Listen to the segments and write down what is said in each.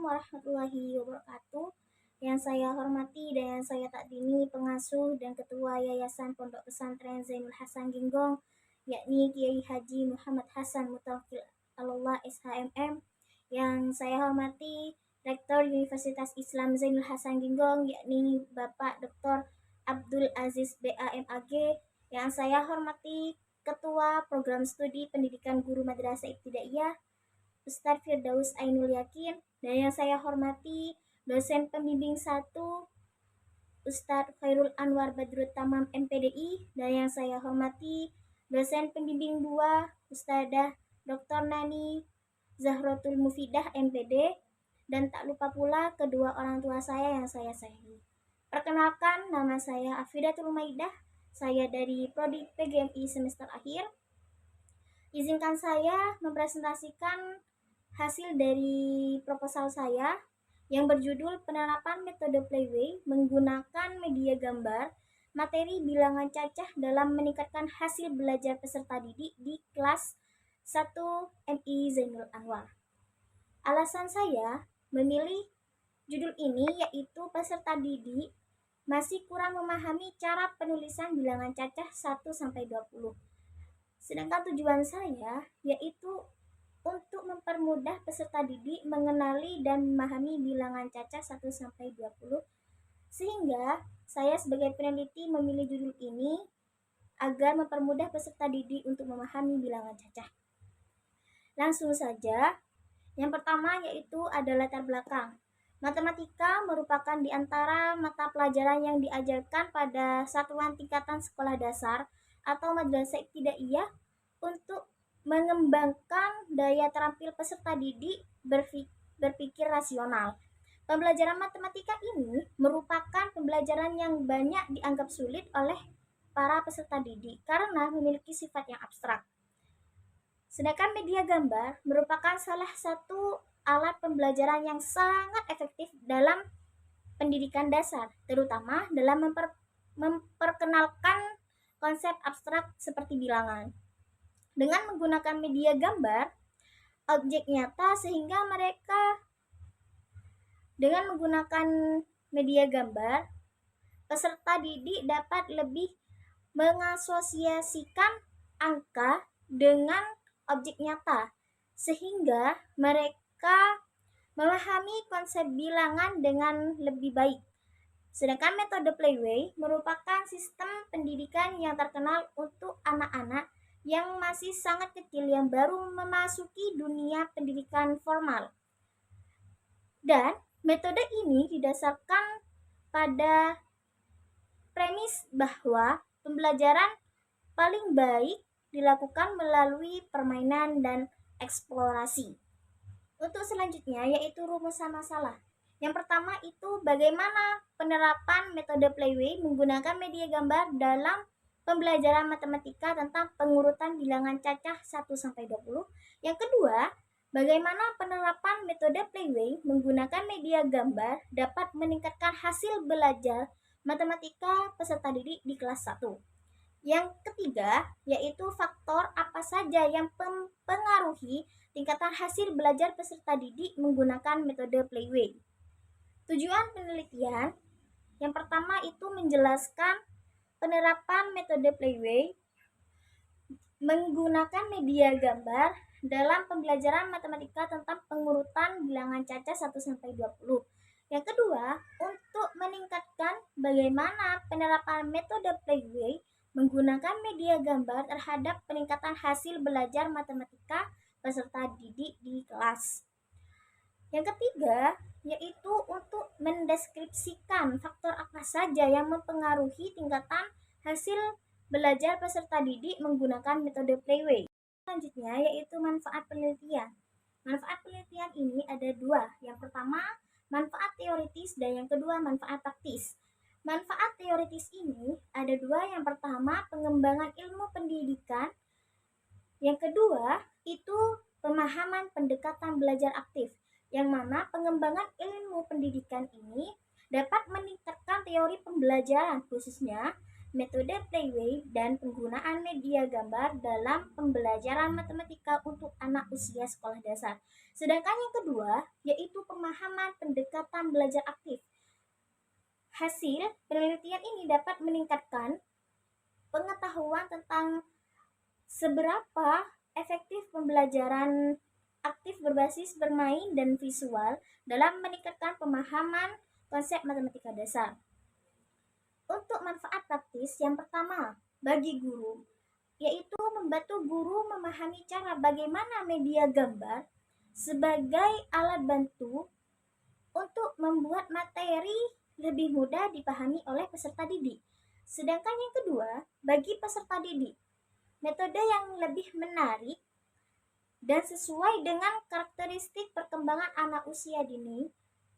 warahmatullahi wabarakatuh. Yang saya hormati dan yang saya takdimi pengasuh dan ketua Yayasan Pondok Pesantren Zainul Hasan Ginggong, yakni Kiai Haji Muhammad Hasan Mutawakkil Allah SHMM. Yang saya hormati Rektor Universitas Islam Zainul Hasan Ginggong, yakni Bapak Dr. Abdul Aziz BAMAG. Yang saya hormati Ketua Program Studi Pendidikan Guru Madrasah Ibtidaiyah Ustadz Firdaus Ainul Yakin, dan yang saya hormati dosen pembimbing 1 Ustadz Khairul Anwar Badrut Tamam MPDI, dan yang saya hormati dosen pembimbing 2 Ustadzah Dr. Nani Zahrotul Mufidah MPD, dan tak lupa pula kedua orang tua saya yang saya sayangi. Perkenalkan, nama saya Afidatul Maidah, saya dari Prodi PGMI semester akhir. Izinkan saya mempresentasikan hasil dari proposal saya yang berjudul penerapan metode Playway menggunakan media gambar, materi bilangan cacah dalam meningkatkan hasil belajar peserta didik di kelas 1 MI Zainul Anwar. Alasan saya memilih judul ini yaitu peserta didik masih kurang memahami cara penulisan bilangan cacah 1-20. Sedangkan tujuan saya yaitu untuk mempermudah peserta didik mengenali dan memahami bilangan cacah 1-20, sehingga saya sebagai peneliti memilih judul ini agar mempermudah peserta didik untuk memahami bilangan cacah. Langsung saja, yang pertama yaitu ada latar belakang. Matematika merupakan di antara mata pelajaran yang diajarkan pada satuan tingkatan sekolah dasar atau madrasah ibtidaiyah untuk mengembangkan daya terampil peserta didik berpikir rasional. Pembelajaran matematika ini merupakan pembelajaran yang banyak dianggap sulit oleh para peserta didik karena memiliki sifat yang abstrak. Sedangkan media gambar merupakan salah satu alat pembelajaran yang sangat efektif dalam pendidikan dasar, terutama dalam memperkenalkan konsep abstrak seperti bilangan. Dengan menggunakan media gambar, objek nyata, sehingga mereka dengan menggunakan media gambar, peserta didik dapat lebih mengasosiasikan angka dengan objek nyata, sehingga mereka memahami konsep bilangan dengan lebih baik. Sedangkan metode Playway merupakan sistem pendidikan yang terkenal untuk anak-anak yang masih sangat kecil yang baru memasuki dunia pendidikan formal. Dan metode ini didasarkan pada premis bahwa pembelajaran paling baik dilakukan melalui permainan dan eksplorasi. Untuk selanjutnya yaitu rumusan masalah. Yang pertama itu bagaimana penerapan metode Playway menggunakan media gambar dalam pembelajaran matematika tentang pengurutan bilangan cacah 1-20. Yang kedua, bagaimana penerapan metode Playway menggunakan media gambar dapat meningkatkan hasil belajar matematika peserta didik di kelas 1. Yang ketiga, yaitu faktor apa saja yang mempengaruhi tingkatan hasil belajar peserta didik menggunakan metode Playway. Tujuan penelitian yang pertama itu menjelaskan penerapan metode Playway menggunakan media gambar dalam pembelajaran matematika tentang pengurutan bilangan cacah 1-20. Yang kedua, untuk meningkatkan bagaimana penerapan metode Playway menggunakan media gambar terhadap peningkatan hasil belajar matematika peserta didik di kelas. Yang ketiga, yaitu untuk mendeskripsikan faktor apa saja yang mempengaruhi tingkatan hasil belajar peserta didik menggunakan metode Playway. Selanjutnya yaitu manfaat penelitian. Manfaat penelitian ini ada dua. Yang pertama, manfaat teoritis, dan yang kedua, manfaat praktis. Manfaat teoritis ini ada dua. Yang pertama, pengembangan ilmu pendidikan. Yang kedua, itu pemahaman pendekatan belajar aktif, yang mana pengembangan ilmu pendidikan ini dapat meningkatkan teori pembelajaran, khususnya metode playway, dan penggunaan media gambar dalam pembelajaran matematika untuk anak usia sekolah dasar. Sedangkan yang kedua, yaitu pemahaman pendekatan belajar aktif. Hasil penelitian ini dapat meningkatkan pengetahuan tentang seberapa efektif pembelajaran aktif berbasis bermain dan visual dalam meningkatkan pemahaman konsep matematika dasar. Untuk manfaat praktis, yang pertama, bagi guru, yaitu membantu guru memahami cara bagaimana media gambar sebagai alat bantu untuk membuat materi lebih mudah dipahami oleh peserta didik. Sedangkan yang kedua, bagi peserta didik, metode yang lebih menarik dan sesuai dengan karakteristik perkembangan anak usia dini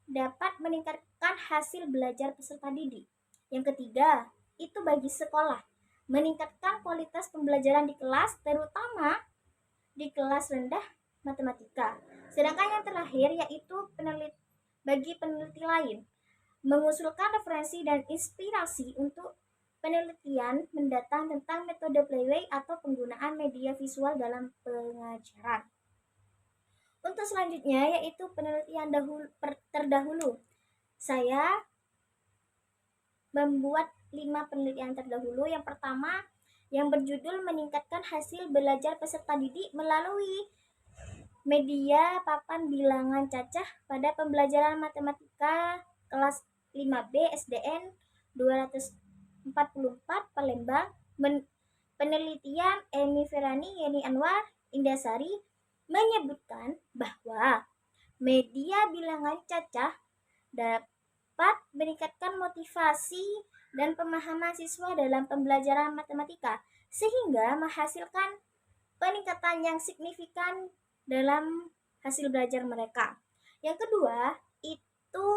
dapat meningkatkan hasil belajar peserta didik. Yang ketiga, itu bagi sekolah, meningkatkan kualitas pembelajaran di kelas, terutama di kelas rendah matematika. Sedangkan yang terakhir yaitu bagi peneliti lain, mengusulkan referensi dan inspirasi untuk penelitian mendatang tentang metode playway atau penggunaan media visual dalam pengajaran. Untuk selanjutnya yaitu penelitian terdahulu. Saya membuat 5 penelitian terdahulu. Yang pertama, yang berjudul meningkatkan hasil belajar peserta didik melalui media papan bilangan cacah pada pembelajaran matematika kelas 5B SDN 244 Palembang. Penelitian Emi Ferani, Yeni Anwar, Indasari menyebutkan bahwa media bilangan cacah dapat meningkatkan motivasi dan pemahaman siswa dalam pembelajaran matematika, sehingga menghasilkan peningkatan yang signifikan dalam hasil belajar mereka. Yang kedua, itu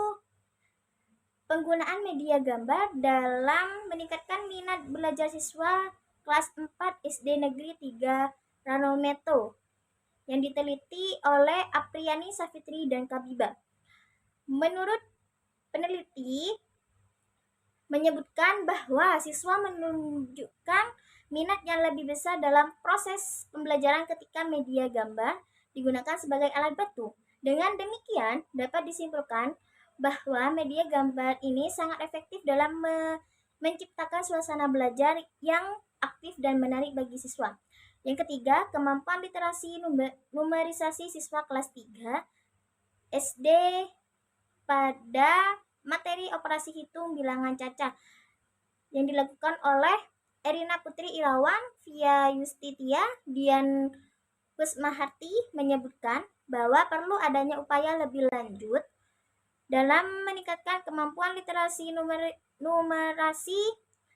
penggunaan media gambar dalam meningkatkan minat belajar siswa kelas 4 SD Negeri 3 Ranometo yang diteliti oleh Apriani Safitri dan Kabiba. Menurut peneliti menyebutkan bahwa siswa menunjukkan minat yang lebih besar dalam proses pembelajaran ketika media gambar digunakan sebagai alat bantu. Dengan demikian, dapat disimpulkan bahwa media gambar ini sangat efektif dalam menciptakan suasana belajar yang aktif dan menarik bagi siswa. Yang ketiga, kemampuan literasi numerisasi siswa kelas 3 SD pada materi operasi hitung bilangan cacah yang dilakukan oleh Erina Putri Irawan, Via Yustitia, Dian Kusmaharti menyebutkan bahwa perlu adanya upaya lebih lanjut dalam meningkatkan kemampuan literasi numerasi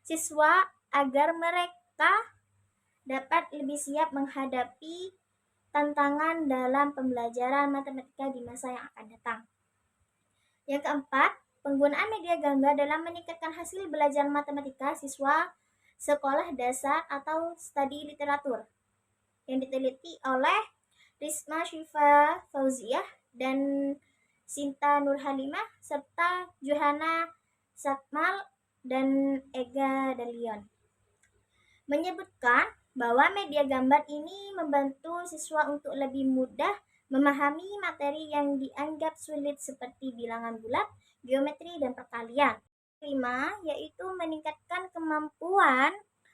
siswa agar mereka dapat lebih siap menghadapi tantangan dalam pembelajaran matematika di masa yang akan datang. Yang keempat, penggunaan media gambar dalam meningkatkan hasil belajar matematika siswa sekolah dasar atau studi literatur yang diteliti oleh Risma Syifa Fauziah dan Sinta Nurhalimah serta Johanna Sakmal dan Ega Dalion menyebutkan bahwa media gambar ini membantu siswa untuk lebih mudah memahami materi yang dianggap sulit seperti bilangan bulat, geometri, dan perkalian. Kelima, yaitu meningkatkan kemampuan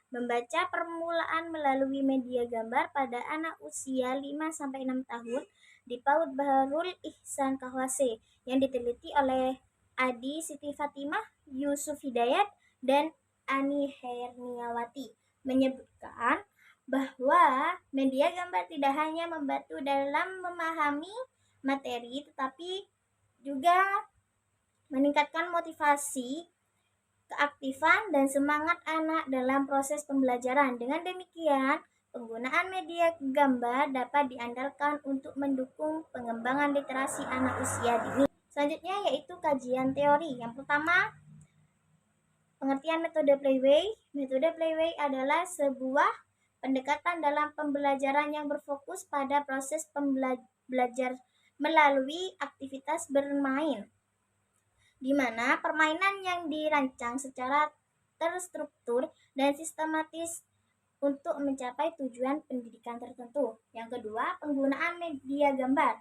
membaca permulaan melalui media gambar pada anak usia 5-6 tahun di PAUD Baharul Ihsan Kahwase yang diteliti oleh Adi Siti Fatimah, Yusuf Hidayat, dan Ani Herniawati menyebutkan bahwa media gambar tidak hanya membantu dalam memahami materi, tetapi juga meningkatkan motivasi, keaktifan, dan semangat anak dalam proses pembelajaran. Dengan demikian, penggunaan media gambar dapat diandalkan untuk mendukung pengembangan literasi anak usia dini. Selanjutnya yaitu kajian teori. Yang pertama, pengertian metode playway. Metode playway adalah sebuah pendekatan dalam pembelajaran yang berfokus pada proses belajar melalui aktivitas bermain, di mana permainan yang dirancang secara terstruktur dan sistematis untuk mencapai tujuan pendidikan tertentu. Yang kedua, penggunaan media gambar.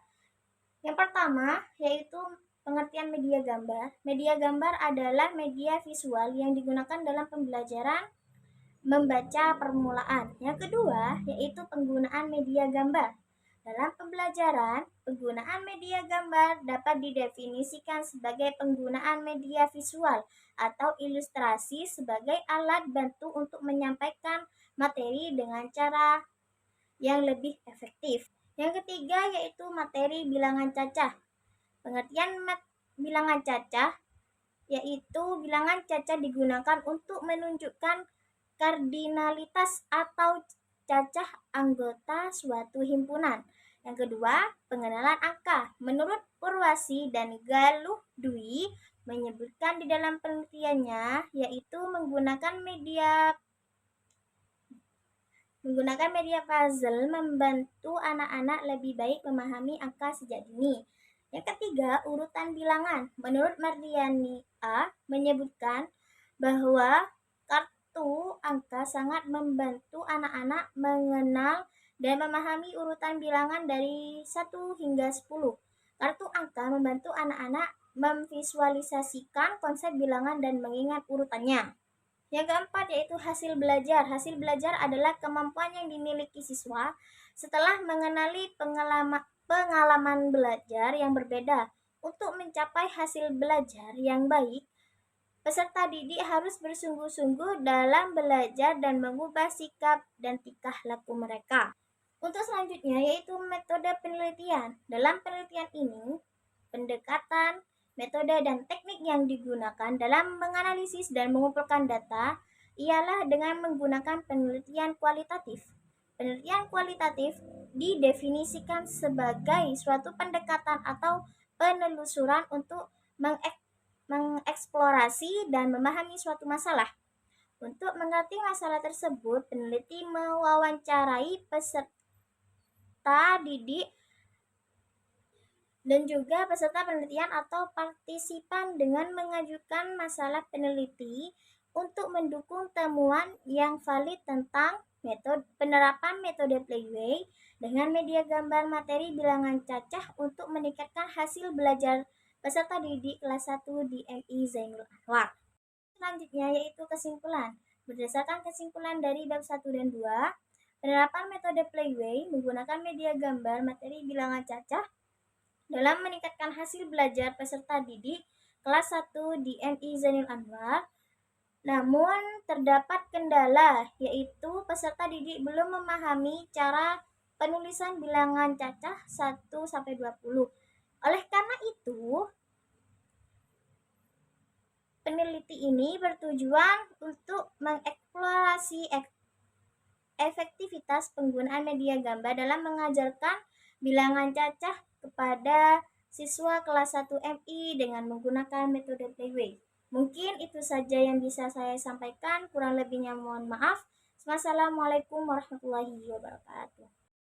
Yang pertama, yaitu pengertian media gambar. Media gambar adalah media visual yang digunakan dalam pembelajaran membaca permulaan. Yang kedua, yaitu penggunaan media gambar. Dalam pembelajaran, penggunaan media gambar dapat didefinisikan sebagai penggunaan media visual atau ilustrasi sebagai alat bantu untuk menyampaikan materi dengan cara yang lebih efektif. Yang ketiga yaitu materi bilangan cacah. Pengertian bilangan cacah yaitu bilangan cacah digunakan untuk menunjukkan kardinalitas atau cacah anggota suatu himpunan. Yang kedua, pengenalan angka. Menurut Purwasi dan Galuh Dwi menyebutkan di dalam penelitiannya yaitu menggunakan media puzzle membantu anak-anak lebih baik memahami angka sejak dini. Yang ketiga, urutan bilangan. Menurut Mardiani A menyebutkan bahwa kartu angka sangat membantu anak-anak mengenal dan memahami urutan bilangan dari 1 hingga 10. Kartu angka membantu anak-anak memvisualisasikan konsep bilangan dan mengingat urutannya. Yang keempat yaitu hasil belajar. Hasil belajar adalah kemampuan yang dimiliki siswa setelah mengenali pengalaman belajar yang berbeda. Untuk mencapai hasil belajar yang baik, peserta didik harus bersungguh-sungguh dalam belajar dan mengubah sikap dan tingkah laku mereka. Untuk selanjutnya yaitu metode penelitian. Dalam penelitian ini, pendekatan, metode dan teknik yang digunakan dalam menganalisis dan mengumpulkan data ialah dengan menggunakan penelitian kualitatif. Penelitian kualitatif didefinisikan sebagai suatu pendekatan atau penelusuran untuk mengeksplorasi dan memahami suatu masalah. Untuk mengerti masalah tersebut, peneliti mewawancarai peserta didik dan juga peserta penelitian atau partisipan dengan mengajukan masalah peneliti untuk mendukung temuan yang valid tentang penerapan metode Playway dengan media gambar materi bilangan cacah untuk meningkatkan hasil belajar peserta didik kelas 1 di MI Zainul Anwar. Selanjutnya yaitu kesimpulan. Berdasarkan kesimpulan dari bab 1 dan 2, penerapan metode Playway menggunakan media gambar materi bilangan cacah dalam meningkatkan hasil belajar peserta didik kelas 1 di MI Zainul Anwar. Namun terdapat kendala, yaitu peserta didik belum memahami cara penulisan bilangan cacah 1-20. Oleh karena itu, peneliti ini bertujuan untuk mengeksplorasi efektivitas penggunaan media gambar dalam mengajarkan bilangan cacah kepada siswa kelas 1 MI dengan menggunakan metode Playway. Mungkin itu saja yang bisa saya sampaikan, kurang lebihnya mohon maaf. Wassalamualaikum warahmatullahi wabarakatuh.